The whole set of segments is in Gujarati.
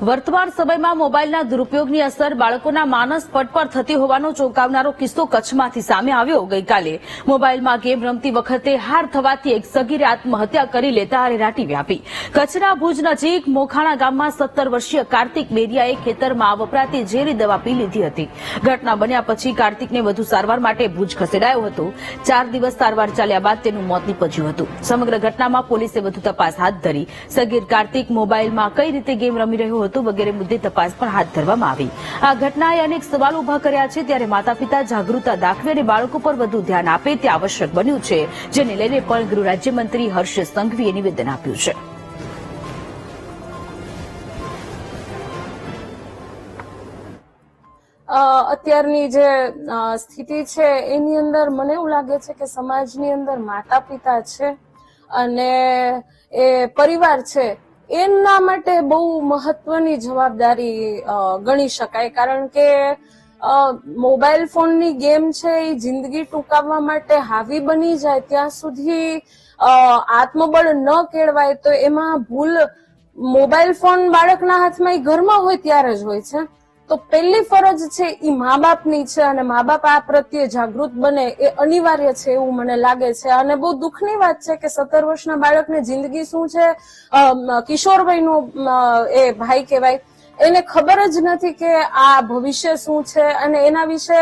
વર્તમાન સમયમાં મોબાઈલના દુરુપયોગની અસર બાળકોના માનસ પટ પર થતી હોવાનો ચોંકાવનારો કિસ્સો કચ્છમાંથી સામે આવ્યો. ગઈકાલે મોબાઈલમાં ગેમ રમતી વખતે હાર થવાથી એક સગીરે આત્મહત્યા કરી લેતા અરેરાટી વ્યાપી. કચ્છના ભુજ નજીક મોખાણા ગામમાં 17 વર્ષીય કાર્તિક બેરિયાએ ખેતરમાં વપરાતી ઝેરી દવા પી લીધી હતી. ઘટના બન્યા પછી કાર્તિકને વધુ સારવાર માટે ભુજ ખસેડાયો હતો. 4 દિવસ સારવાર ચાલ્યા બાદ તેનું મોત નીપજ્યું હતું. સમગ્ર ઘટનામાં પોલીસે વધુ તપાસ હાથ ધરી. સગીર કાર્તિક મોબાઈલમાં કઈ રીતે ગેમ રમી રહ્યો હતો વગેરે મુદ્દે તપાસ પણ હાથ ધરવામાં આવી. આ ઘટનાએ અનેક સવાલો ઉભા કર્યા છે. ત્યારે માતા પિતા જાગૃતતા દાખવે અને બાળકો પર વધુ ધ્યાન આપે તે આવશ્યક બન્યું છે, જેને લઈને પણ ગૃહ રાજ્યમંત્રી હર્ષ સંઘવીએ નિવેદન આપ્યું છે. અત્યારની જે સ્થિતિ છે એની અંદર મને એવું લાગે છે કે સમાજની અંદર માતા પિતા છે અને એ પરિવાર છે એના માટે બહુ મહત્વની જવાબદારી ગણી શકાય. કારણ કે મોબાઈલ ફોનની ગેમ છે એ જિંદગી ટૂંકાવવા માટે હાવી બની જાય ત્યાં સુધી આત્મબળ ન કેળવાય તો એમાં ભૂલ મોબાઈલ ફોન બાળકના હાથમાં એ ઘરમાં હોય ત્યારે જ હોય છે. તો પહેલી ફરજ છે એ મા બાપની છે અને મા બાપ આ પ્રત્યે જાગૃત બને એ અનિવાર્ય છે એવું મને લાગે છે. અને બહુ દુઃખની વાત છે કે 17 વર્ષના બાળકને જિંદગી શું છે, કિશોરવયનો એ ભાઈ કહેવાય, એને ખબર જ નથી કે આ ભવિષ્ય શું છે અને એના વિશે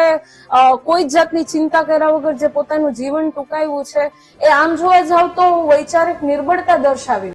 કોઈ જ જાતની ચિંતા કર્યા વગર જે પોતાનું જીવન ટૂંકાવ્યું છે એ આમ જોવા જાવ તો વૈચારિક નિર્બળતા દર્શાવી.